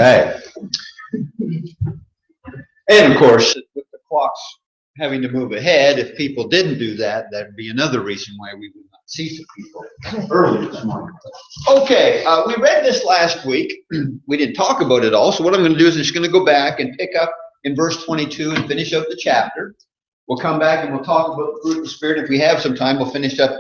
Okay. And of course, with the clocks having to move ahead, if people didn't do that, that'd be another reason why we would not see some people early this morning. Okay, we read this last week. We didn't talk about it all, so what I'm going to do is I'm just going to go back and pick up in verse 22 and finish up the chapter. We'll come back and we'll talk about the fruit of the Spirit. If we have some time, we'll finish up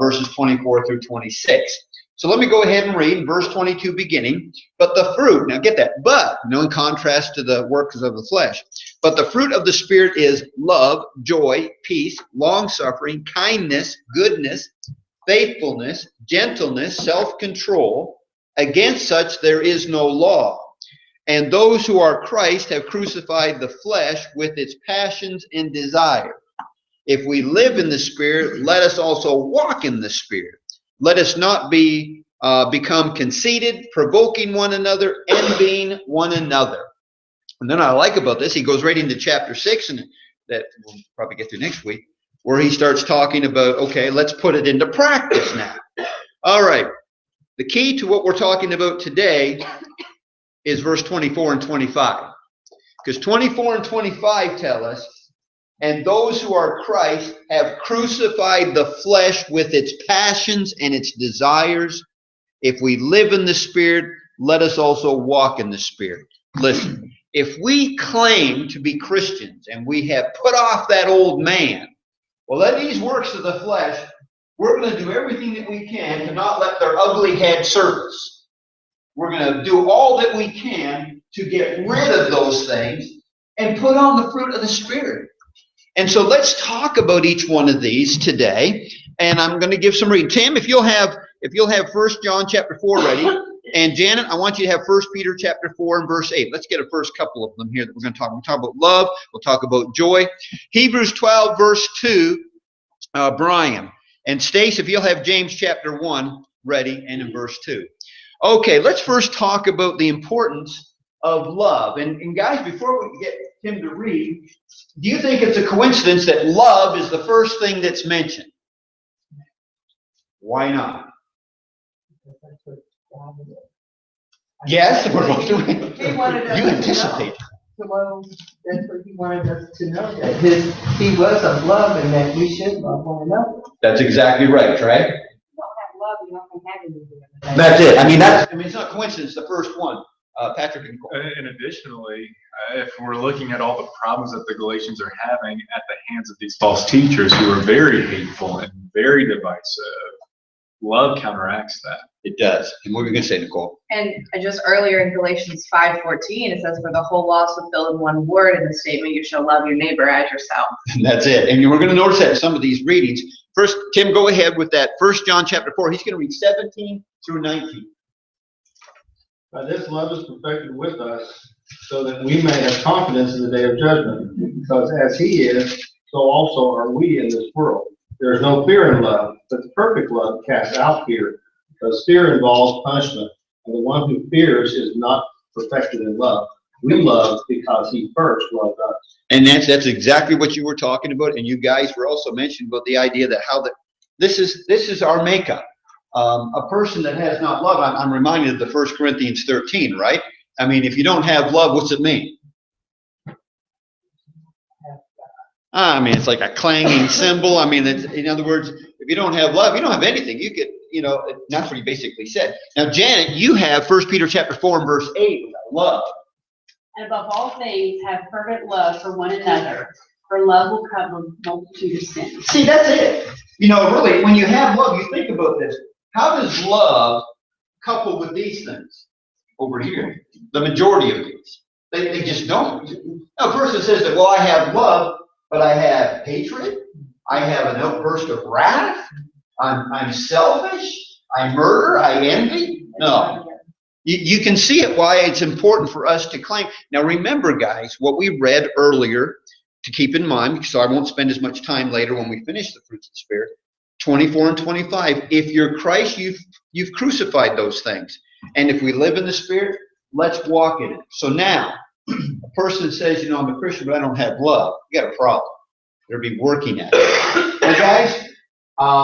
verses 24 through 26. So let me go ahead and read verse 22 beginning. But the fruit, now get that, but, in contrast to the works of the flesh. But the fruit of the Spirit is love, joy, peace, long-suffering, kindness, goodness, faithfulness, gentleness, self-control. Against such there is no law. And those who are Christ have crucified the flesh with its passions and desires. If we live in the Spirit, let us also walk in the Spirit. Let us not become conceited, provoking one another, envying one another. And then I like about this, he goes right into chapter 6, and that we'll probably get to next week, where he starts talking about, okay, let's put it into practice now. All right. The key to what we're talking about today is verse 24 and 25. Because 24 and 25 tell us, and those who are Christ have crucified the flesh with its passions and its desires. If we live in the Spirit, let us also walk in the Spirit. Listen, if we claim to be Christians and we have put off that old man, well, let these works of the flesh, we're going to do everything that we can to not let their ugly head surface. We're going to do all that we can to get rid of those things and put on the fruit of the Spirit. And so let's talk about each one of these today. And I'm going to give some reading. Tim, if you'll have 1 John chapter 4 ready. And Janet, I want you to have 1 Peter chapter 4 and verse 8. Let's get a first couple of them here that we're going to talk. We'll talk about love. We'll talk about joy. Hebrews 12 verse 2, Brian. And Stace, if you'll have James chapter 1 ready and in verse 2. Okay, let's first talk about the importance of love. And guys, before we get Tim to read, do you think it's a coincidence that love is the first thing that's mentioned? Why not? Yes, we're going to read. You anticipate. Well, that's what he wanted us to know, that he was of love and that we should love one another. That's exactly right, right? If you don't have love, you don't have anything. That's it. I mean, it's not a coincidence, the first one. Patrick and Cole. And additionally, if we're looking at all the problems that the Galatians are having at the hands of these false teachers who are very hateful and very divisive, love counteracts that. It does. And what were you going to say, Nicole? And just earlier in Galatians 5:14, it says, for the whole law is fulfilled in one word in the statement, you shall love your neighbor as yourself. And that's it. And we're going to notice that in some of these readings. First, Tim, go ahead with that. 1 John chapter 4. He's going to read 17 through 19. By this love is perfected with us, so that we may have confidence in the day of judgment. Because as he is, so also are we in this world. There is no fear in love, but the perfect love casts out fear, because fear involves punishment, and the one who fears is not perfected in love. We love because he first loved us. And that's exactly what you were talking about, and you guys were also mentioning about the idea that this is our makeup. A person that has not love, I'm reminded of the 1 Corinthians 13, right? I mean, if you don't have love, what's it mean? I mean, it's like a clanging cymbal. I mean, in other words, if you don't have love, you don't have anything. You could, that's what he basically said. Now, Janet, you have 1 Peter chapter 4 and verse 8, love. And above all things, have fervent love for one another, for love will cover a multitude of sins. See, that's it. Really, when you have love, you think about this. How does love couple with these things over here? The majority of these. They just don't. Now, a person says that, well, I have love, but I have hatred. I have an outburst of wrath. I'm selfish. I murder. I envy. No. You can see it why it's important for us to claim. Now, remember, guys, what we read earlier to keep in mind, so I won't spend as much time later when we finish the fruits of the Spirit. 24 and 25. If you're Christ, you've crucified those things. And if we live in the Spirit, let's walk in it. So now, a person says, I'm a Christian, but I don't have love. You got a problem. They'll be working at it. Now, guys,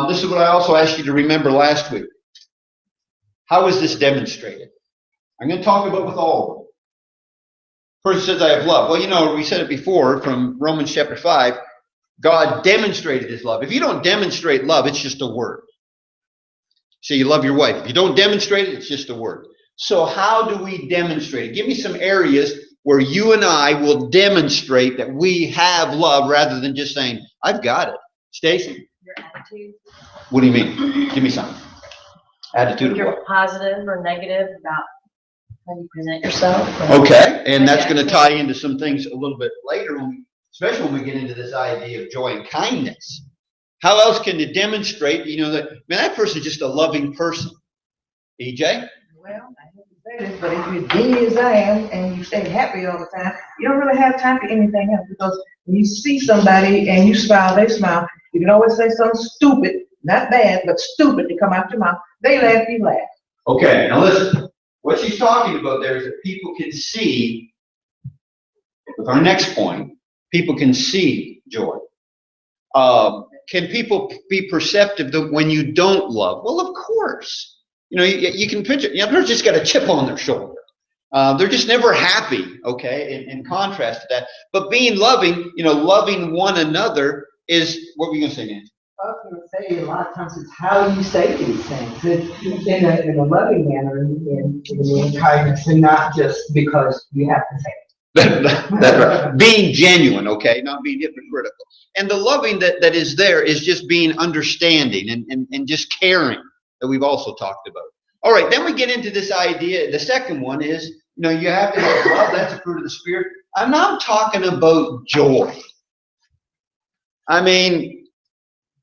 this is what I also asked you to remember last week. How is this demonstrated? I'm going to talk about with all of them. Person says, I have love. Well, you know, we said it before from Romans chapter 5. God demonstrated his love. If you don't demonstrate love, it's just a word. So you love your wife. If you don't demonstrate it, it's just a word. So how do we demonstrate it? Give me some areas where you and I will demonstrate that we have love rather than just saying, I've got it. Stacy? Your attitude. What do you mean? Give me some. Attitude If of you're what? positive or negative about how you present yourself. Okay, and that's Okay. going to tie into some things a little bit later, especially when we get into this idea of joy and kindness. How else can you demonstrate, you know, that, man, that person's just a loving person. EJ? Well, I hate to say this, but if you're giddy as I am and you stay happy all the time, you don't really have time for anything else, because when you see somebody and you smile, they smile. You can always say something stupid, not bad, but stupid to come out your mouth. They laugh, you laugh. Okay, now listen. What she's talking about there is that people can see, with our next point, people can see joy. Can people be perceptive that when you don't love? Well, of course. You know, you can picture, you know, they're just got a chip on their shoulder. They're just never happy, okay, in contrast to that. But being loving, you know, loving one another is, what were you going to say, Nancy? I was going to say, a lot of times it's how you say these things, in a loving manner, in kindness, and not just because you have to say it. That's right. Being genuine, okay, not being hypocritical. And the loving that is there is just being understanding and just caring that we've also talked about. All right, then we get into this idea. The second one is, you know, you have to have love. That's a fruit of the Spirit. I'm not talking about joy. I mean,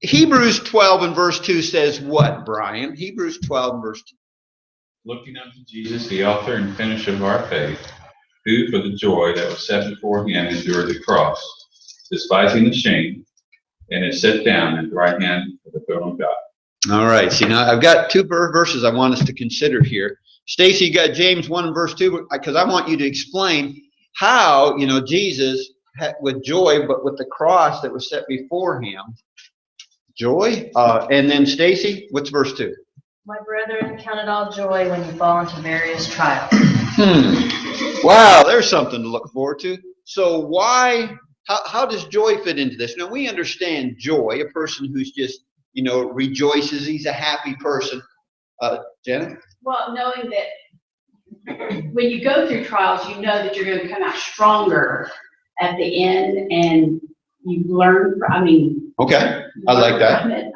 Hebrews 12 and verse 2 says what, Brian? Hebrews 12 and verse 2. Looking unto Jesus, the author and finisher of our faith, who for the joy that was set before him endured the cross, despising the shame, and is set down at the right hand of the throne of God. All right, see, now I've got two verses I want us to consider here. Stacy, you got James 1 and verse 2, because I want you to explain how, you know, Jesus had, with joy, but with the cross that was set before him, joy. And then Stacy, what's verse 2? My brethren, count it all joy when you fall into various trials. Wow, there's something to look forward to. So how does joy fit into this? Now, we understand joy, a person who's just, you know, rejoices. He's a happy person. Janet? Well, knowing that when you go through trials, you know that you're going to come out stronger at the end, and you learn, Okay, I like that. from it.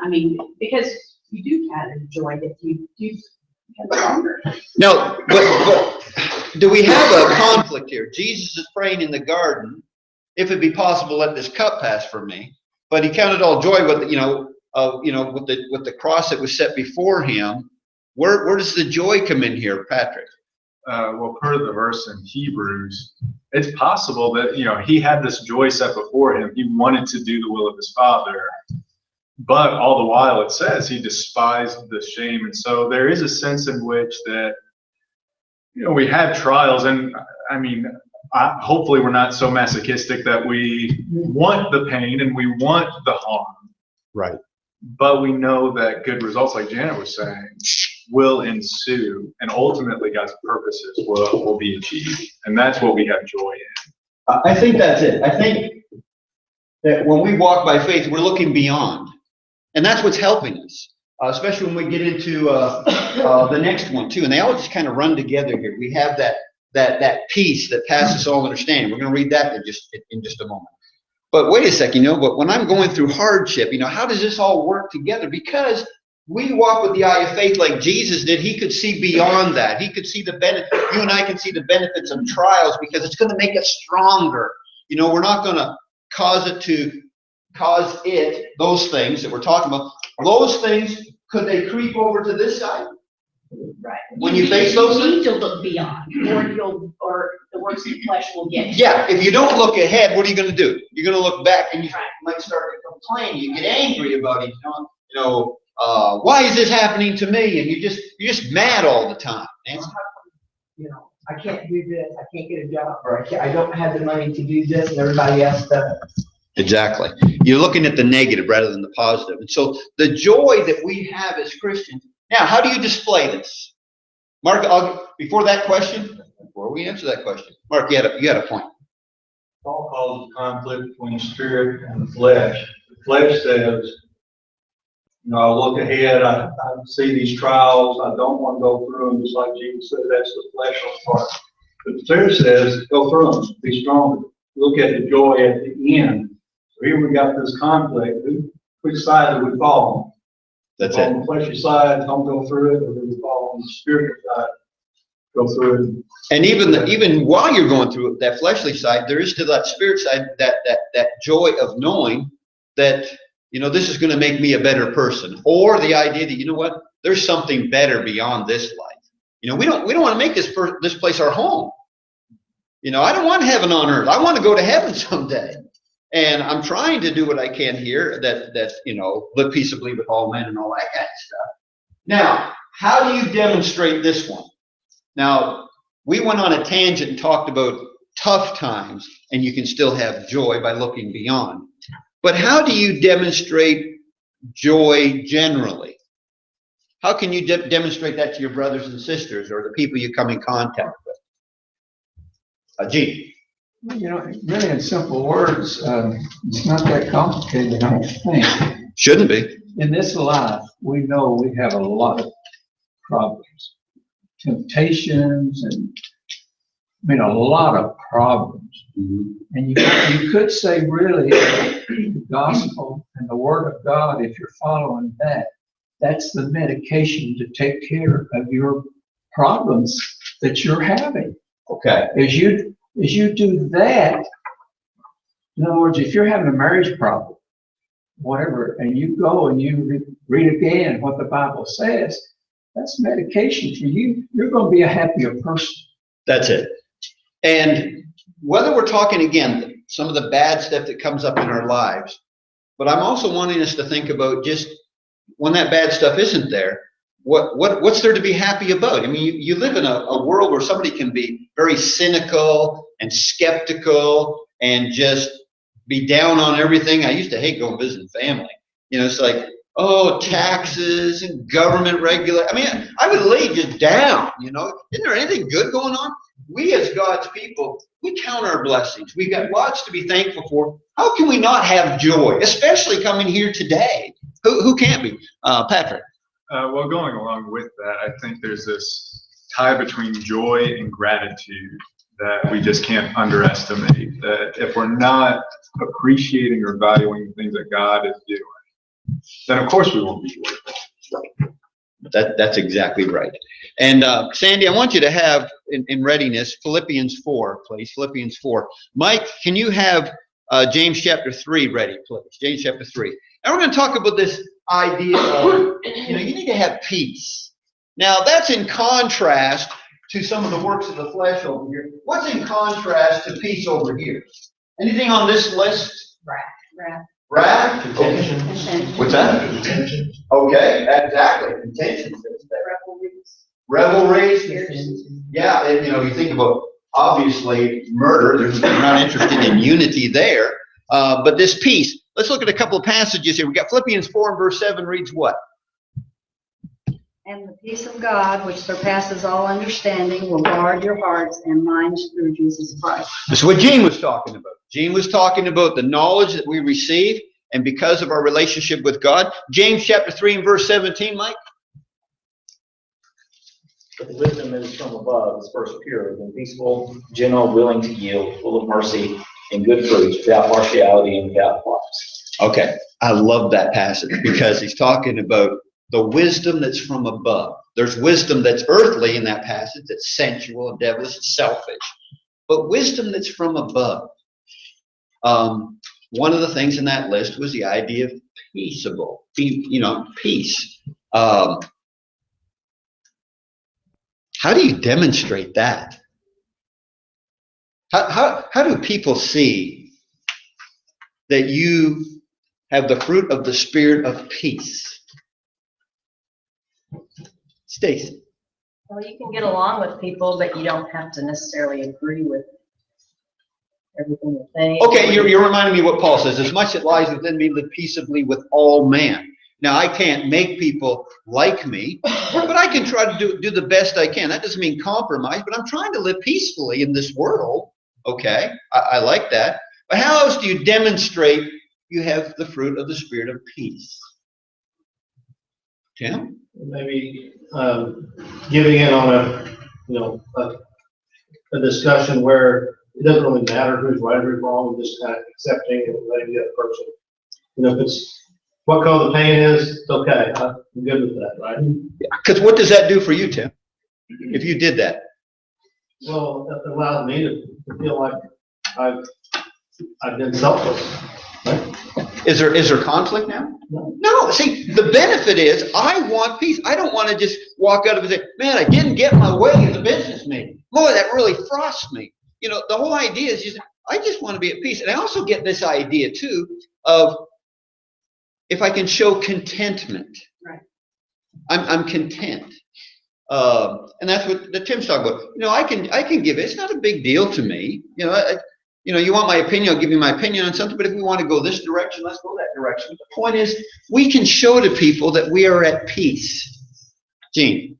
Because you do kind of enjoy that you become stronger. Now, but do we have a conflict here? Jesus is praying in the garden, if it be possible, let this cup pass from me. But he counted all joy with, with the cross that was set before him. Where does the joy come in here, Patrick? Well, per the verse in Hebrews, it's possible that, you know, he had this joy set before him. He wanted to do the will of his Father. But all the while it says he despised the shame. And so there is a sense in which that, you know, we have trials. And hopefully we're not so masochistic that we want the pain and we want the harm. Right. But we know that good results, like Janet was saying, will ensue. And ultimately God's purposes will be achieved. And that's what we have joy in. I think that's it. I think that when we walk by faith, we're looking beyond. And that's what's helping us, especially when we get into the next one, too. And they all just kind of run together here. We have that peace that passes all understanding. We're going to read that in just a moment. But wait a second, but when I'm going through hardship, how does this all work together? Because we walk with the eye of faith like Jesus did. He could see beyond that. He could see the benefit. You and I can see the benefits of trials because it's going to make us stronger. We're not going to cause those things that we're talking about, those things, could they creep over to this side? Right. When you face those you need things? to look beyond, or the works of the flesh will get you. Yeah, if you don't look ahead, what are you going to do? You're going to look back and you might start to complain. You get angry about it. Why is this happening to me? And you're just mad all the time. Nancy? I can't do this, I can't get a job, or I don't have the money to do this, and everybody else does. Exactly. You're looking at the negative rather than the positive. And so the joy that we have as Christians, now, how do you display this? Mark, before that question, before we answer that question, Mark, you had a point. Paul calls it conflict between the spirit and the flesh. The flesh says, I look ahead, I see these trials, I don't want to go through them, just like Jesus said, that's the fleshly part. But the spirit says, go through them, be strong, look at the joy at the end. So here we got this conflict. Which side do we fall on? That's on it. the fleshy side, don't go through it, or do we fall on the spiritual side, go through it? And even while you're going through that fleshly side, there is still that spirit side, that joy of knowing that, this is going to make me a better person. Or the idea that, there's something better beyond this life. We don't want to make this place our home. I don't want heaven on earth. I want to go to heaven someday. And I'm trying to do what I can here that live peaceably with all men and all that kind of stuff. Now, how do you demonstrate this one? Now, we went on a tangent and talked about tough times, and you can still have joy by looking beyond. But how do you demonstrate joy generally? How can you demonstrate that to your brothers and sisters or the people you come in contact with? Gene. Really in simple words, it's not that complicated, I don't think. Shouldn't be. In this life, we know we have a lot of problems, temptations, and a lot of problems. Mm-hmm. And you could say really the gospel and the word of God, if you're following that, that's the medication to take care of your problems that you're having. Okay. As you do that, in other words, if you're having a marriage problem, whatever, and you go and you read again what the Bible says, that's medication for you. You're going to be a happier person. That's it. And whether we're talking, again, some of the bad stuff that comes up in our lives, but I'm also wanting us to think about just when that bad stuff isn't there, what's there to be happy about? I mean, you live in a world where somebody can be very cynical and skeptical and just be down on everything. I used to hate going visiting family. It's like, oh, taxes and government regulation. I mean, I would lay just down, Isn't there anything good going on? We as God's people, we count our blessings. We've got lots to be thankful for. How can we not have joy, especially coming here today? Who can't be? Patrick. Well, going along with that, I think there's this tie between joy and gratitude that we just can't underestimate. That if we're not appreciating or valuing the things that God is doing, then of course we won't be joyful. That's exactly right. And Sandy, I want you to have in readiness Philippians 4, please. Philippians 4. Mike, can you have James chapter 3 ready, please? James chapter 3. And we're going to talk about this idea of, you need to have peace. Now, that's in contrast to some of the works of the flesh over here. What's in contrast to peace over here? Anything on this list? Wrath. Wrath? Contention. What's that? Contention. Okay, exactly. Contention. Revelries. Yeah, and, you think about, obviously, murder. We're not interested in unity there. But this peace. Let's look at a couple of passages here. We got Philippians 4 and verse 7 reads what? And the peace of God, which surpasses all understanding, will guard your hearts and minds through Jesus Christ. This is what Gene was talking about. Gene was talking about the knowledge that we receive, and because of our relationship with God. James chapter 3 and verse 17, Mike. But the wisdom that is from above is first pure, then peaceful, gentle, willing to yield, full of mercy and good fruits, without partiality and without plots. Okay, I love that passage because he's talking about the wisdom that's from above. There's wisdom that's earthly in that passage, that's sensual and devilish, it's selfish. But wisdom that's from above. One of the things in that list was the idea of peaceable, peace. How do you demonstrate that? How do people see that you have the fruit of the spirit of peace? Stacy. Well, you can get along with people, but you don't have to necessarily agree with everything that they. Okay, you're reminding me what Paul says. As much as lies within me, live peaceably with all men. Now, I can't make people like me, but I can try to do the best I can. That doesn't mean compromise, but I'm trying to live peacefully in this world. Okay, I like that. But how else do you demonstrate you have the fruit of the Spirit of peace? Tim? Maybe giving in on a discussion where it doesn't really matter who's right or who's wrong, just kind of accepting and letting the other person. If it's what color the paint is, it's okay. I'm good with that, right? Because what does that do for you, Tim? If you did that? Well, it allows me to feel like I've been selfless. Right? Is there conflict now? No. See, the benefit is I want peace. I don't want to just walk out of it and say, man, I didn't get my way in the business meeting. Boy, that really frosts me. The whole idea is I just want to be at peace. And I also get this idea, too, of if I can show contentment. Right. I'm content. And that's what the Tim's talking about. I can give it. It's not a big deal to me. You want my opinion, I'll give you my opinion on something, but if we want to go this direction, let's go that direction. The point is, we can show to people that we are at peace. Gene?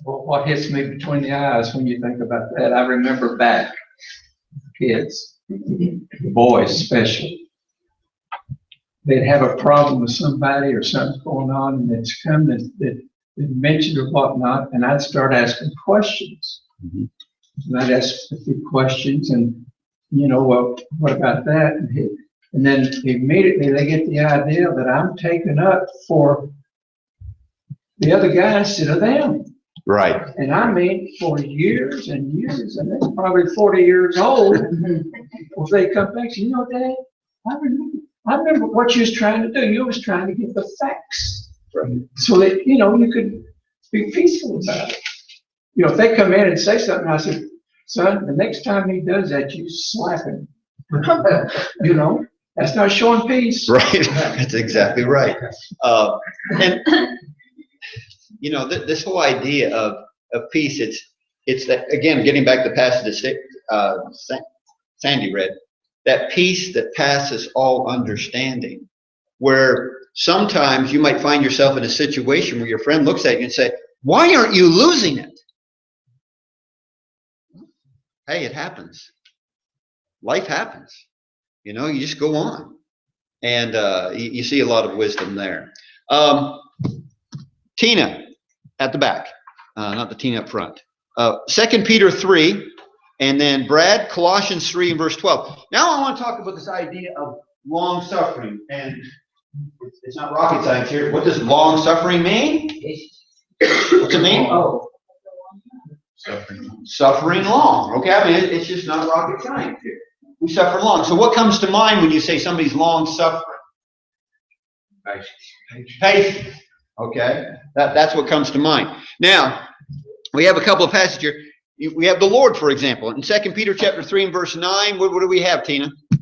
Well, what hits me between the eyes when you think about that, I remember back, kids, boys especially, they'd have a problem with somebody or something's going on, and they'd come and they'd mention or whatnot, and I'd start asking questions. Mm-hmm. And I'd ask a few questions, and well, what about that? And then immediately they get the idea that I'm taking up for the other guy instead of them. Right. And I mean, for years and years, and they're probably 40 years old, well, they come back and say, Dad, I remember what you was trying to do. You was trying to get the facts. Right. So that, you could be peaceful about it. If they come in and say something, I said, son, the next time he does that, you slap him. That's not showing peace. Right. That's exactly right. And this whole idea of peace, it's that, again, getting back to the passage that Sandy read, that peace that passes all understanding, where sometimes you might find yourself in a situation where your friend looks at you and say, why aren't you losing it? Hey, it happens. Life happens. You just go on. And you see a lot of wisdom there. Tina at the back, not the Tina up front. 2 Peter 3, and then Brad, Colossians 3 and verse 12. Now I want to talk about this idea of long suffering. And it's not rocket science here. What does long suffering mean? What's it mean? Oh. Suffering long. Okay, it's just not rocket science here. We suffer long. So what comes to mind when you say somebody's long suffering? Patience. Okay, that's what comes to mind. Now, we have a couple of passages here. We have the Lord, for example. In 2 Peter chapter 3 and verse 9, what do we have, Tina? It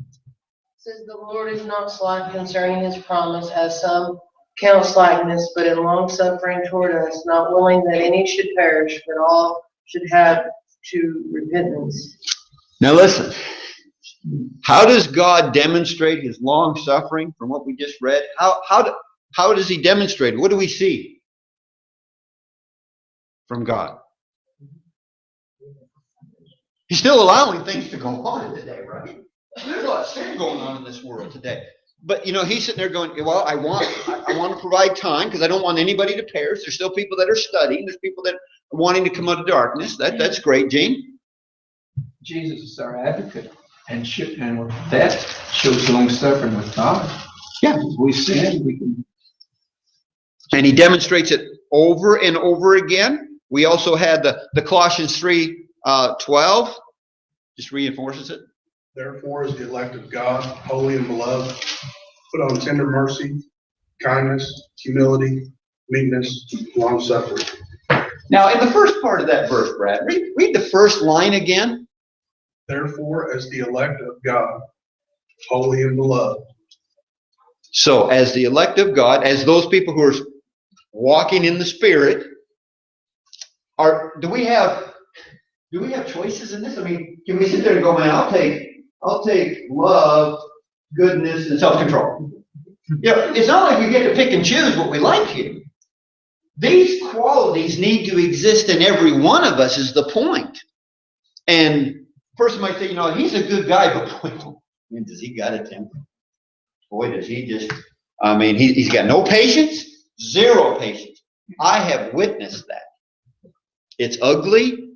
says, the Lord is not slack concerning his promise, as some count slackness, but in long suffering toward us, not willing that any should perish, but all should have to repentance. Now listen, how does God demonstrate his long suffering from what we just read? How does he demonstrate it? What do we see from God? He's still allowing things to go on today, right? There's a lot of sin going on in this world today. But he's sitting there going, well, I want to provide time because I don't want anybody to perish. There's still people that are studying. There's people that are wanting to come out of darkness. That's great, Gene. Jesus is our advocate, and that shows long suffering with God. Yeah, we sin, we can. And he demonstrates it over and over again. We also had the Colossians 3:12. Just reinforces it. Therefore, as the elect of God, holy and beloved, put on tender mercy, kindness, humility, meekness, long suffering. Now, in the first part of that verse, Brad, read the first line again. Therefore, as the elect of God, holy and beloved. So, as the elect of God, as those people who are walking in the Spirit, do we have choices in this? I mean, can we sit there and go, man, I'll take love, goodness, and self-control. You know, it's not like we get to pick and choose what we like here. These qualities need to exist in every one of us is the point. And a person might say, you know, he's a good guy, but boy, man, does he got a temper? Boy, does he just, I mean, he's got no patience, zero patience. I have witnessed that. It's ugly.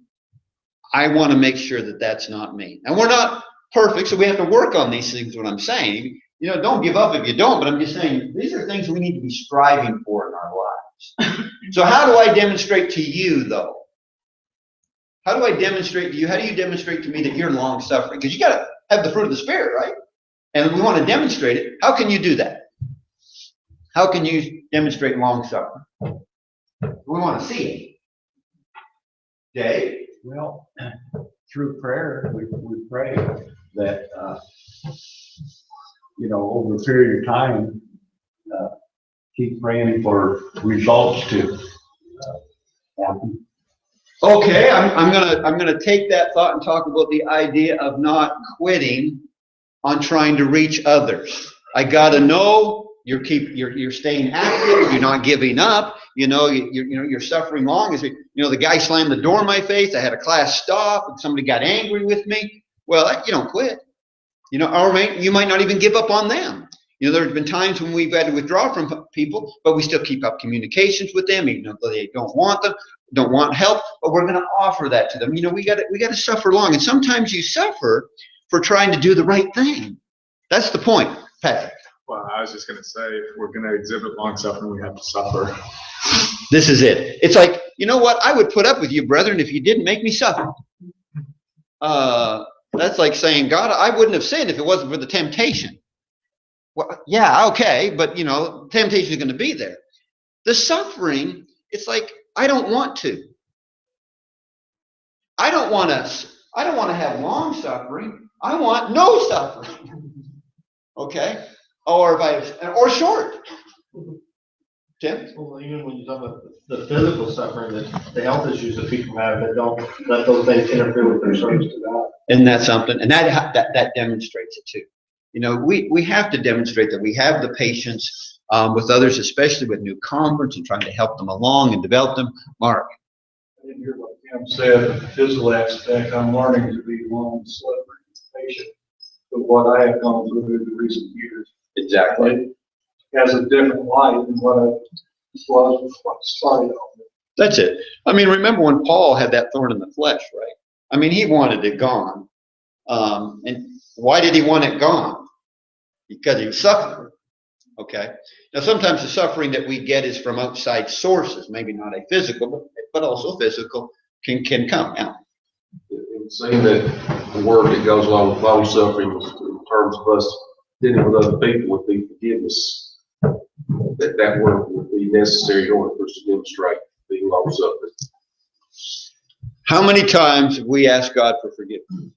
I want to make sure that that's not me. And we're not perfect, so we have to work on these things, what I'm saying. You know, don't give up if you don't, but I'm just saying, these are things we need to be striving for in our lives. So how do I demonstrate to you, though? How do I demonstrate to you? How do you demonstrate to me that you're long-suffering? Because you got to have the fruit of the Spirit, right? And we want to demonstrate it. How can you do that? How can you demonstrate long-suffering? We want to see it. Dave? Well, through prayer, we pray that, you know, over a period of time, keep praying for results to happen. Okay, I'm gonna take that thought and talk about the idea of not quitting on trying to reach others. I gotta know you're staying active. You're not giving up. You know you're suffering long. Is it, you know, the guy slammed the door in my face. I had a class stop and somebody got angry with me. Well, you don't quit. You know, or you might not even give up on them. You know, there's been times when we've had to withdraw from people, but we still keep up communications with them, even though they don't want them, don't want help. But we're going to offer that to them. You know, we got to suffer long, and sometimes you suffer for trying to do the right thing. That's the point, Patrick. Well, I was just going to say, if we're going to exhibit long suffering, we have to suffer. This is it. It's like, you know what? I would put up with you, brethren, if you didn't make me suffer. That's like saying, God, I wouldn't have sinned if it wasn't for the temptation. Well, yeah, okay, but you know, temptation is going to be there. The suffering, it's like, I don't want to. I don't want to have long suffering. I want no suffering. Okay? Or short. Tim? Well, even when you talk about the physical suffering, the health issues that people have that don't let those things interfere with their service to God. Isn't that something? And that demonstrates it too. You know, we have to demonstrate that we have the patience with others, especially with new converts and trying to help them along and develop them. Mark. I didn't hear what Tim said, the physical aspect. I'm learning to be long suffering and patient with what I have gone through in the recent years. Exactly. It has a different light than what I was started on. That's it. I mean, remember when Paul had that thorn in the flesh, right? I mean, he wanted it gone. And why did he want it gone? Because he was suffering. Okay. Now, sometimes the suffering that we get is from outside sources, maybe not a physical, but also physical can come. Now, It seems that the word that goes along with long suffering in terms of us dealing with other people would be forgiveness. That word would be necessary in order for us to demonstrate being long suffering. how many times have we asked God for forgiveness?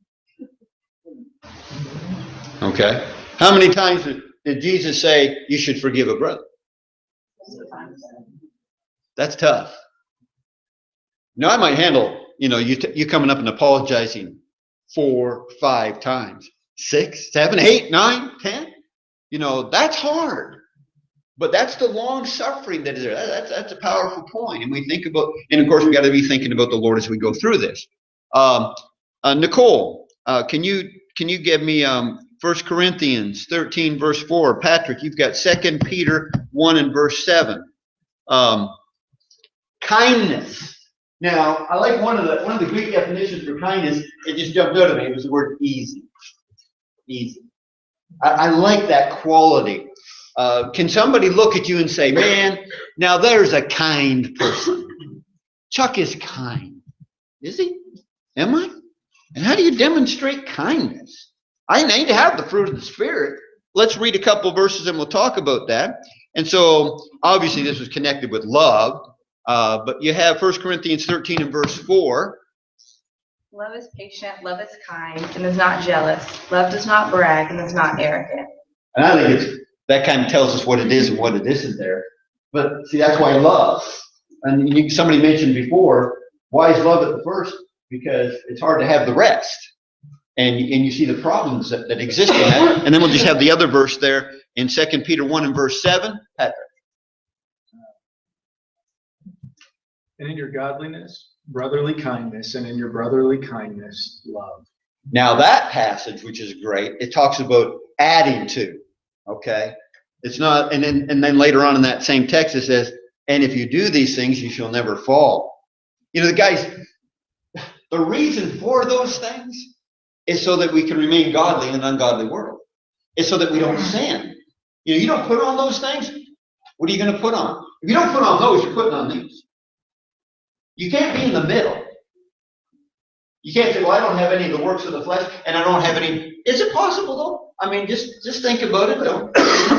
Okay. How many times did Jesus say you should forgive a brother? That's tough. Now, I might handle, you know, you coming up and apologizing 4, 5 times, 6, 7, 8, 9, 10. You know, that's hard. But that's the long suffering that is there. That's a powerful point. And we think about, and of course, we got to be thinking about the Lord as we go through this. Nicole, can you give me 1 Corinthians 13, verse 4? Patrick, you've got 2 Peter 1 and verse 7. Kindness. Now, I like one of the Greek definitions for kindness. It just jumped out at me. It was the word easy. Easy. I like that quality. Can somebody look at you and say, man, now there's a kind person. Chuck is kind. Is he? Am I? And how do you demonstrate kindness? I need to have the fruit of the Spirit. Let's read a couple verses and we'll talk about that. And so, obviously, this was connected with love. But you have 1 Corinthians 13 and verse 4. Love is patient, love is kind, and is not jealous. Love does not brag and is not arrogant. And I think that kind of tells us what it is and what it isn't there. But see, that's why love. And somebody mentioned before, why is love at the first? Because it's hard to have the rest. And you see the problems that exist in that. And then we'll just have the other verse there in 2 Peter 1 and verse 7? Patrick. And in your godliness, brotherly kindness, and in your brotherly kindness, love. Now that passage, which is great, it talks about adding to, okay? It's not, and then later on in that same text it says, and if you do these things, you shall never fall. You know, the guys, the reason for those things is so that we can remain godly in an ungodly world. It's so that we don't sin. You know, you don't put on those things, what are you going to put on? If you don't put on those, you're putting on these. You can't be in the middle. You can't say, well, I don't have any of the works of the flesh, and I don't have any. Is it possible, though? I mean, just think about it. Don't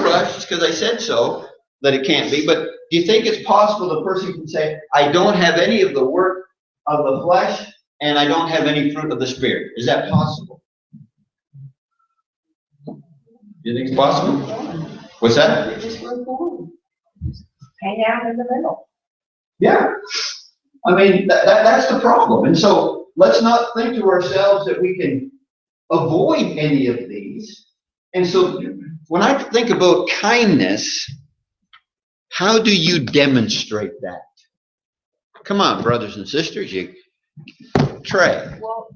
rush just because I said so that it can't be. But do you think it's possible the person can say, I don't have any of the work of the flesh, and I don't have any fruit of the Spirit? Is that possible? Do you think it's possible? What's that? You're just reformed. Hang out in the middle. Yeah. I mean, that's the problem. And so let's not think to ourselves that we can avoid any of these. And so when I think about kindness, how do you demonstrate that? Come on, brothers and sisters. Trey. Well,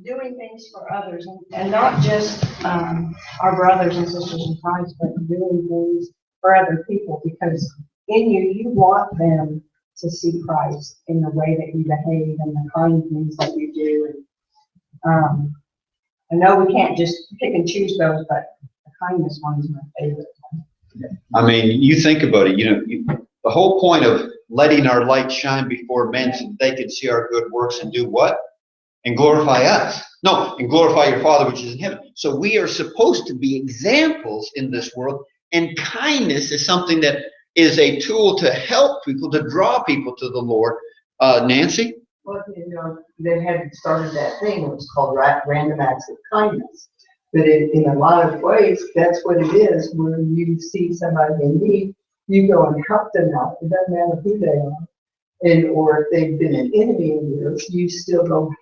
doing things for others, and not just our brothers and sisters in Christ, but doing things for other people, because in you, you want them to see Christ in the way that you behave and the kind things that you do. And I know we can't just pick and choose those, but the kindness one is my favorite. I mean, you think about it. The whole point of letting our light shine before men so they can see our good works and do what? And glorify us. No, and glorify your Father which is in heaven. So we are supposed to be examples in this world, and kindness is something that is a tool to help people, to draw people to the Lord. Nancy? Well, you know, they had started that thing, it was called random acts of kindness. But in a lot of ways, that's what it is. When you see somebody in need, you go and help them out. It doesn't matter who they are. Or if they've been an enemy of yours, you still go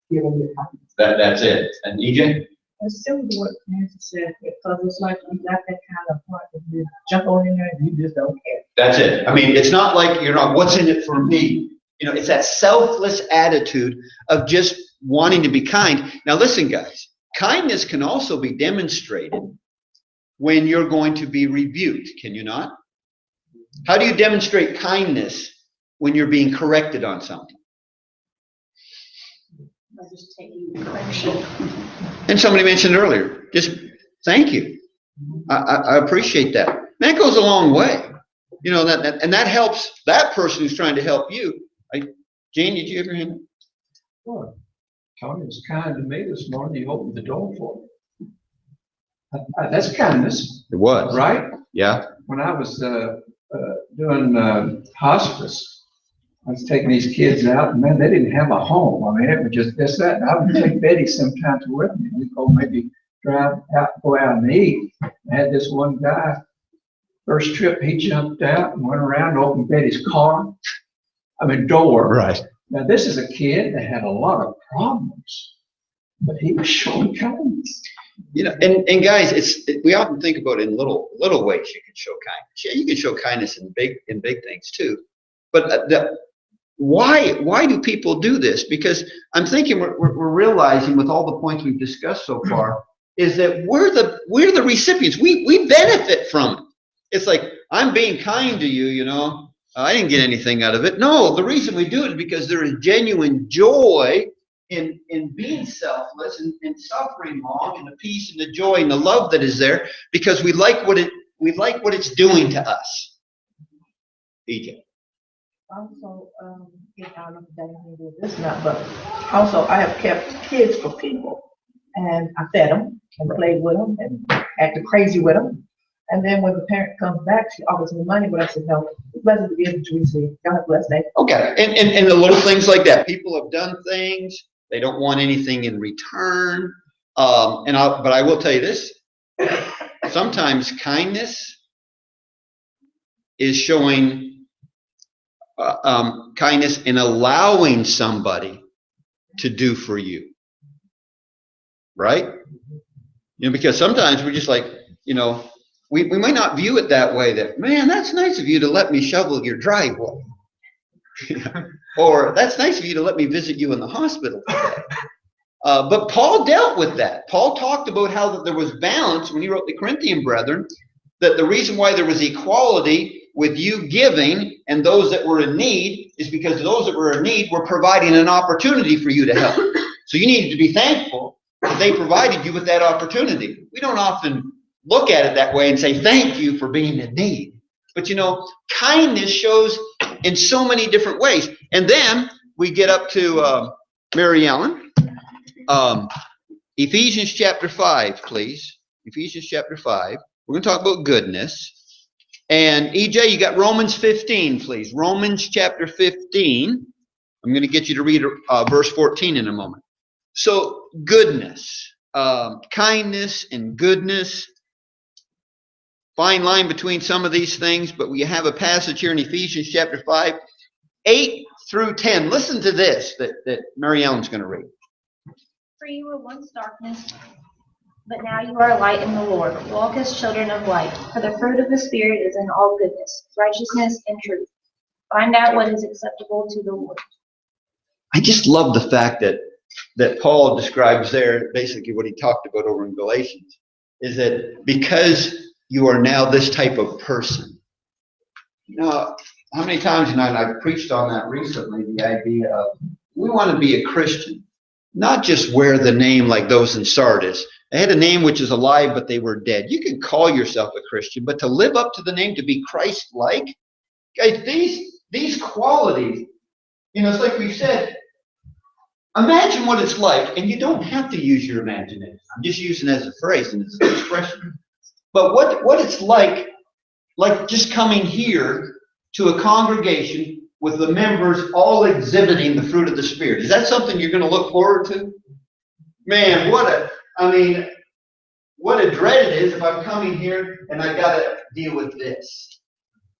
give them your kindness. That's it. And EJ? It's similar to what Nancy said, because it's like you got that kind of heart that you jump on in there and you just don't care. That's it. I mean, it's not like you're not, what's in it for me? You know, it's that selfless attitude of just wanting to be kind. Now listen, guys, kindness can also be demonstrated when you're going to be rebuked, can you not? How do you demonstrate kindness when you're being corrected on something? By just taking the correction. And somebody mentioned earlier, just thank you. I appreciate that. That goes a long way. You know, and that helps that person who's trying to help you. Jane, did you ever hear that? Well, Tony was kind to me this morning. He opened the door for me. That's kindness. It was. Right? Yeah. When I was doing hospice, I was taking these kids out, and man, they didn't have a home. I mean, it was just this, that. And I would take Betty sometimes with me. We'd go maybe drive out, go out and eat. I had this one guy, first trip, he jumped out and went around and opened Betty's car. I mean, door. Right. Now, this is a kid that had a lot of problems, but he was showing kindness. You know, and guys, we often think about it in little ways you can show kindness. Yeah, you can show kindness in big things too. But why do people do this? Because I'm thinking we're realizing with all the points we've discussed so far is that we're the recipients. We benefit from it. It's like, I'm being kind to you, you know. I didn't get anything out of it. No, the reason we do it is because there is genuine joy in being selfless and suffering long, and the peace and the joy and the love that is there, because we like what it's doing to us. EJ. Also, I don't know if they do this now, but also I have kept kids for people, and I fed them and played with them and acted crazy with them. And then when the parent comes back, she offers me money, but I said, no, it's better to give it to receive. God have a blessed day. Okay, and the little things like that. People have done things, they don't want anything in return. But I will tell you this, sometimes kindness is showing kindness in allowing somebody to do for you, right? You know, because sometimes we're just like, you know, we might not view it that way, that, man, that's nice of you to let me shovel your driveway. Or, that's nice of you to let me visit you in the hospital today. But Paul dealt with that. Paul talked about how that there was balance when he wrote the Corinthian brethren, that the reason why there was equality with you giving and those that were in need is because those that were in need were providing an opportunity for you to help. So you needed to be thankful that they provided you with that opportunity. We don't often look at it that way and say, thank you for being in need. But you know, kindness shows in so many different ways. And then we get up to Mary Ellen. Ephesians chapter 5, please. Ephesians chapter 5. We're going to talk about goodness. And EJ, you got Romans 15, please. Romans chapter 15. I'm going to get you to read verse 14 in a moment. So, goodness, kindness and goodness. Fine line between some of these things, but we have a passage here in Ephesians chapter 5, 8 through 10. Listen to this that Mary Ellen's going to read. For you were once darkness, but now you are light in the Lord. Walk as children of light, for the fruit of the Spirit is in all goodness, righteousness, and truth. Find out what is acceptable to the Lord. I just love the fact that Paul describes there, basically what he talked about over in Galatians, is that because you are now this type of person. You know, how many times, and I've preached on that recently, the idea of we want to be a Christian, not just wear the name like those in Sardis. They had a name which is alive, but they were dead. You can call yourself a Christian, but to live up to the name, to be Christ-like, guys, these qualities, you know, it's like we've said, imagine what it's like, and you don't have to use your imagination. I'm just using it as a phrase and as an expression. But what it's like just coming here to a congregation with the members all exhibiting the fruit of the Spirit. Is that something you're going to look forward to? Man, what a dread it is if I'm coming here and I got to deal with this.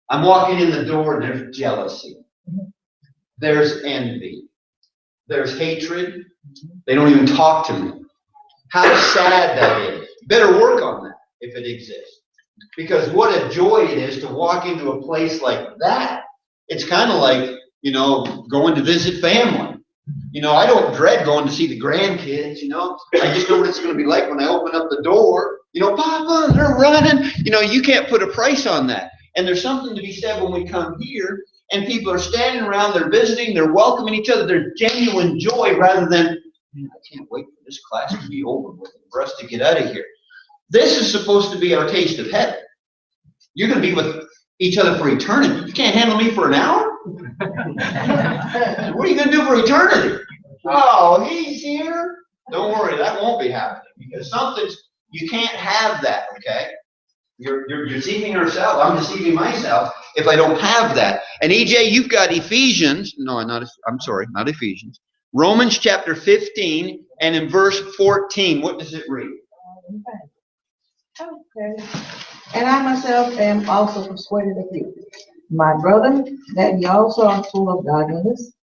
I'm walking in the door and there's jealousy. There's envy. There's hatred. They don't even talk to me. How sad that is. You better work on that if it exists. Because what a joy it is to walk into a place like that. It's kind of like, you know, going to visit family. You know, I don't dread going to see the grandkids, you know. I just know what it's going to be like when I open up the door. You know, Papa, they're running. You know, you can't put a price on that. And there's something to be said when we come here and people are standing around, they're visiting, they're welcoming each other. There's genuine joy rather than, man, I can't wait for this class to be over with and for us to get out of here. This is supposed to be our taste of heaven. You're going to be with each other for eternity. You can't handle me for an hour? What are you going to do for eternity? Oh, he's here? Don't worry, that won't be happening. Because you can't have that, okay? You're deceiving yourself. I'm deceiving myself if I don't have that. And EJ, you've got Ephesians. No, not Ephesians. Romans chapter 15 and in verse 14. What does it read? Okay. And I myself am also persuaded of you, my brother, that ye also are full of godliness,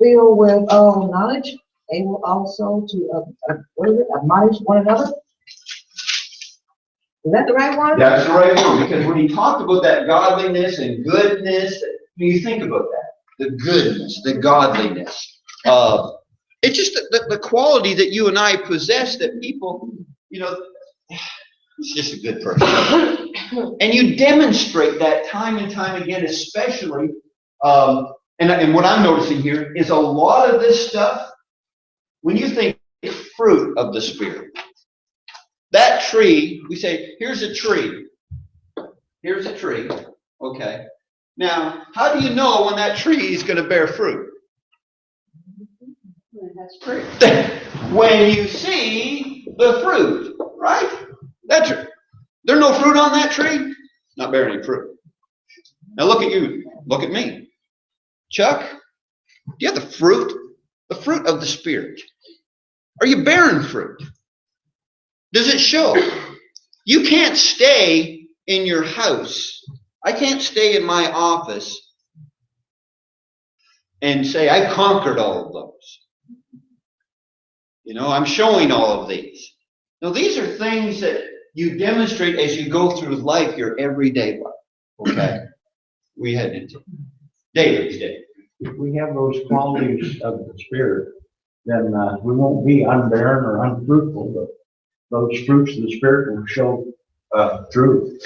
filled with all knowledge, able also to admonish one another. Is that the right one? That's the right one, because when he talked about that godliness and goodness, you think about that. The goodness, the godliness. It's just the quality that you and I possess that people, you know, he's just a good person. And you demonstrate that time and time again, especially, and what I'm noticing here is a lot of this stuff, when you think fruit of the Spirit, that tree, we say, here's a tree. Here's a tree. Okay. Now, how do you know when that tree is going to bear fruit? That's fruit. When you see the fruit, right? That's it. There's no fruit on that tree. Not bearing any fruit. Now look at you. Look at me. Chuck, do you have the fruit? The fruit of the Spirit. Are you bearing fruit? Does it show? You can't stay in your house. I can't stay in my office and say, I conquered all of those. You know, I'm showing all of these. Now, these are things that you demonstrate as you go through life, your everyday life. Okay? We head into David's day. If we have those qualities of the Spirit, then we won't be unbarren or unfruitful, but those fruits of the Spirit will show through.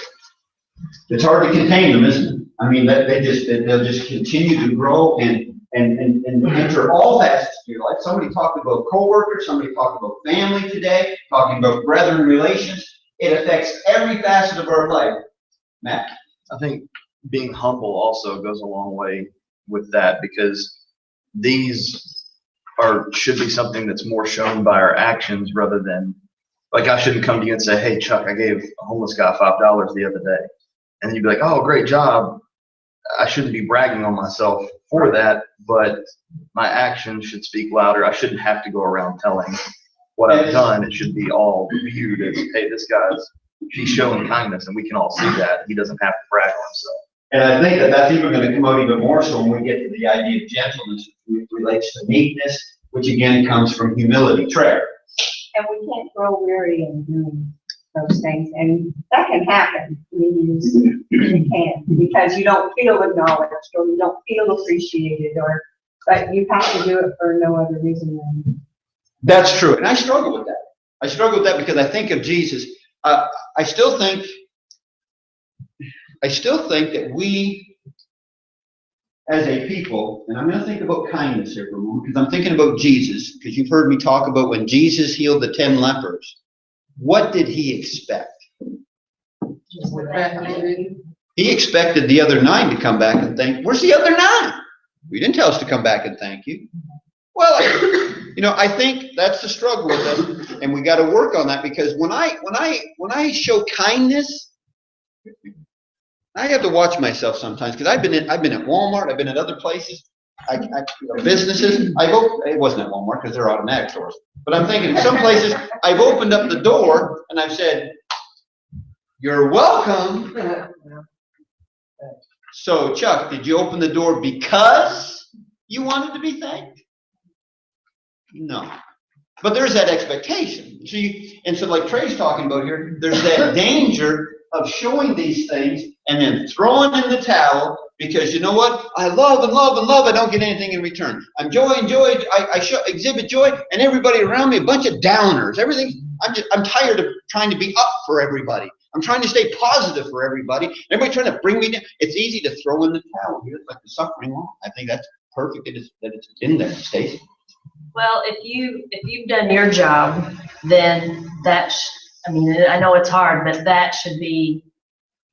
It's hard to contain them, isn't it? I mean, they'll just continue to grow and enter all facets of your life. Somebody talked about coworkers, somebody talked about family today, talking about brethren relations. It affects every facet of our life. Matt. I think being humble also goes a long way with that, because these should be something that's more shown by our actions rather than, like, I shouldn't come to you and say, hey, Chuck, I gave a homeless guy $5 the other day. And then you'd be like, oh, great job. I shouldn't be bragging on myself for that, but my actions should speak louder. I shouldn't have to go around telling what I've done. It should be all viewed as, hey, this he's showing kindness, and we can all see that. He doesn't have to brag on himself. And I think that's even going to come out even more so when we get to the idea of gentleness, which relates to meekness, which again comes from humility. Trey. And we can't grow weary in doing those things, and that can happen. I mean, it can, because you don't feel acknowledged, or you don't feel appreciated, but you have to do it for no other reason than. That's true, and I struggle with that. I struggle with that because I think of Jesus. I still think that we, as a people, and I'm going to think about kindness here for a moment, because I'm thinking about Jesus, because you've heard me talk about when Jesus healed the 10 lepers. What did he expect? He expected the other 9 to come back and thank. Where's the other 9? You didn't tell us to come back and thank you. Well, I think that's the struggle with us, and we got to work on that, because when I show kindness, I have to watch myself sometimes, because I've been at Walmart, I've been at other places, businesses. It wasn't at Walmart because they're automatic stores, but I'm thinking some places I've opened up the door and I've said, "You're welcome." So, Chuck, did you open the door because you wanted to be thanked? No. But there's that expectation. So like Trey's talking about here, there's that danger of showing these things and then throwing in the towel, because you know what? I love and love and love. I don't get anything in return. I'm joy and joy. I exhibit joy, and everybody around me, a bunch of downers. I'm tired of trying to be up for everybody. I'm trying to stay positive for everybody. Everybody trying to bring me down. It's easy to throw in the towel here, like the suffering law. I think that's perfect that it's in there, Stacey. Well, if you've done your job, then I know it's hard, but that should be,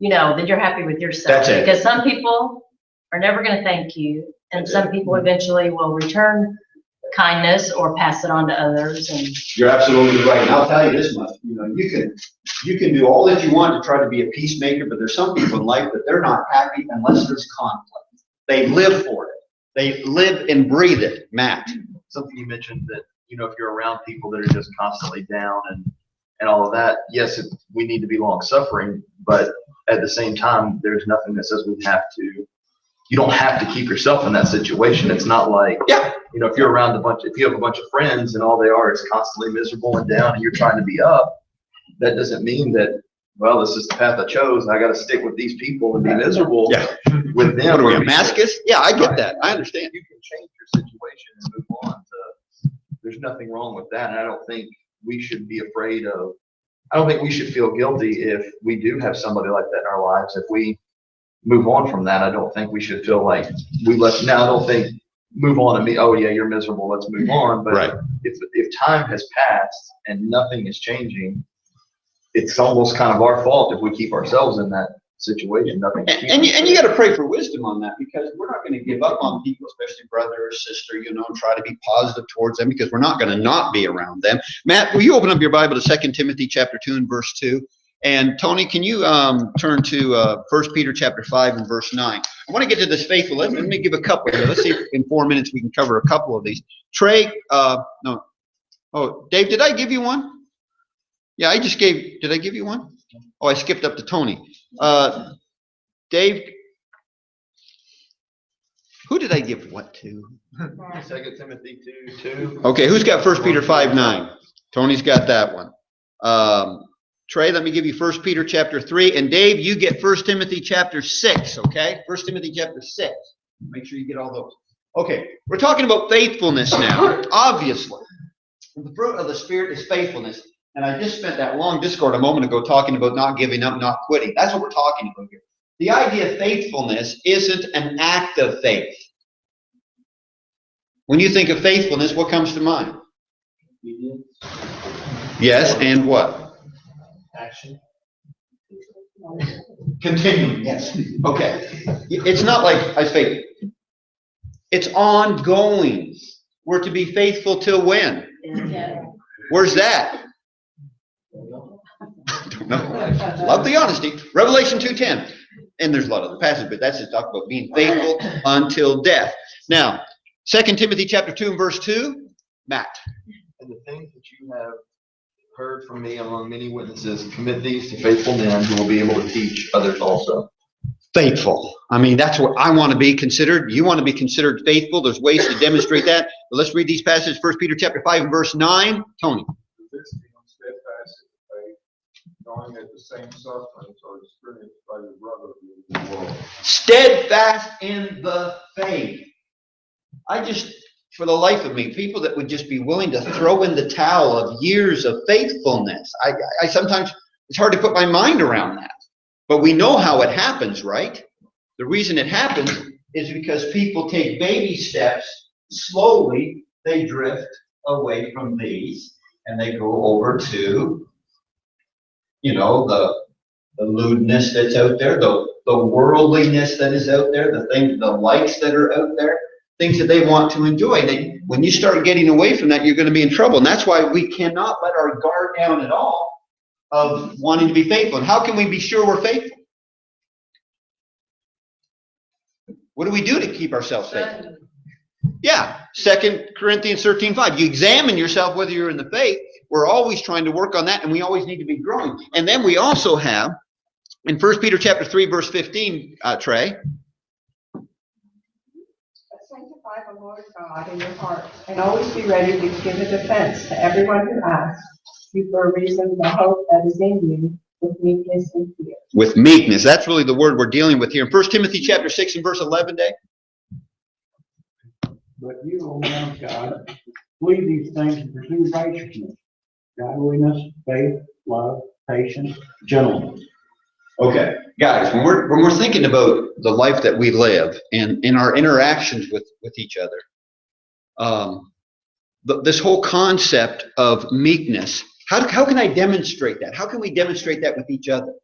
then you're happy with yourself. That's it. Because some people are never going to thank you, and some people eventually will return kindness or pass it on to others. And you're absolutely right. And I'll tell you this much: you can do all that you want to try to be a peacemaker, but there's some people in life that they're not happy unless there's conflict. They live for it. They live and breathe it. Matt. Something you mentioned that, if you're around people that are just constantly down and all of that, yes, we need to be long suffering, but at the same time, there's nothing that says you don't have to keep yourself in that situation. It's not like, if you're around if you have a bunch of friends and all they are is constantly miserable and down and you're trying to be up, that doesn't mean that, well, this is the path I chose and I got to stick with these people and be miserable with them. What are we, a masochist? Yeah, I get that. I understand. You can change your situation and move on. There's nothing wrong with that. And I don't think we should be afraid of, I don't think we should feel guilty if we do have somebody like that in our lives. If we move on from that, I don't think we should feel like I don't think move on and me, oh yeah, you're miserable, let's move on. But if time has passed and nothing is changing, it's almost kind of our fault if we keep ourselves in that situation. And you got to pray for wisdom on that, because we're not going to give up on people, especially brother or sister, and try to be positive towards them, because we're not going to not be around them. Matt, will you open up your Bible to 2 Timothy chapter 2 and verse 2? And Tony, can you turn to 1 Peter chapter 5 and verse 9? I want to get to this faithful. Let me give a couple here. Let's see if in 4 minutes we can cover a couple of these. Trey, no. Oh, Dave, did I give you one? Yeah, did I give you one? Oh, I skipped up to Tony. Dave, who did I give what to? 2 Timothy 2:2. Okay, who's got 1 Peter 5:9? Tony's got that one. Trey, let me give you 1 Peter chapter 3. And Dave, you get 1 Timothy chapter 6, okay? 1 Timothy chapter 6. Make sure you get all those. Okay, we're talking about faithfulness now, obviously. The fruit of the Spirit is faithfulness. And I just spent that long discord a moment ago talking about not giving up, not quitting. That's what we're talking about here. The idea of faithfulness isn't an act of faith. When you think of faithfulness, what comes to mind? Yes, and what? Action. Continuing, yes. Okay. It's not like I say, it's ongoing. We're to be faithful till when? Yeah. Where's that? I don't know. Love the honesty. Revelation 2:10. And there's a lot of other passages, but that's just talk about being faithful until death. Now, 2 Timothy chapter 2 and verse 2, Matt. And the things that you have heard from me among many witnesses, commit these to faithful men who will be able to teach others also. Faithful. I mean, that's what I want to be considered. You want to be considered faithful. There's ways to demonstrate that. But let's read these passages. 1 Peter chapter 5 and verse 9. Tony. Steadfast in faith, knowing that the same sufferings are experienced by your brother in the world. Steadfast in the faith. I just, for the life of me, people that would just be willing to throw in the towel of years of faithfulness. I sometimes, it's hard to put my mind around that. But we know how it happens, right? The reason it happens is because people take baby steps. Slowly, they drift away from these, and they go over to, you know, the lewdness that's out there, the worldliness that is out there, the likes that are out there, things that they want to enjoy. When you start getting away from that, you're going to be in trouble. And that's why we cannot let our guard down at all of wanting to be faithful. And how can we be sure we're faithful? What do we do to keep ourselves faithful? Yeah, 2 Corinthians 13:5. You examine yourself whether you're in the faith. We're always trying to work on that, and we always need to be growing. And then we also have, in 1 Peter chapter 3, verse 15, Trey. Sanctify the Lord God in your hearts, and always be ready to give a defense to everyone who asks you for a reason the hope that is in you with meekness and fear. With meekness. That's really the word we're dealing with here. In 1 Timothy chapter 6 and verse 11, Dave. But you, O man of God, flee these things and pursue righteousness, godliness, faith, love, patience, gentleness. Okay, guys, when we're thinking about the life that we live and in our interactions with each other, this whole concept of meekness, how can I demonstrate that? How can we demonstrate that with each other?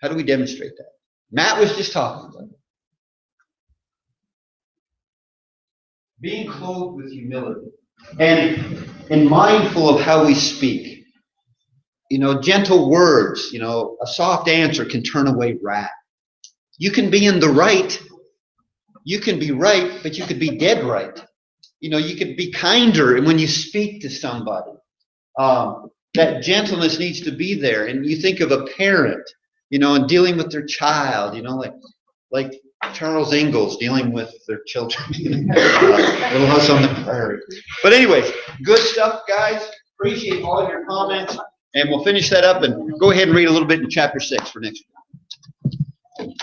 How do we demonstrate that? Matt was just talking about it. Being clothed with humility and mindful of how we speak. You know, gentle words, you know, a soft answer can turn away wrath. You can be in the right. You can be right, but you could be dead right. You know, you could be kinder when you speak to somebody. That gentleness needs to be there. And you think of a parent, you know, and dealing with their child, you know, like Charles Ingalls dealing with their children. Little House on the Prairie. But anyways, good stuff, guys. Appreciate all of your comments. And we'll finish that up and go ahead and read a little bit in chapter 6 for next week.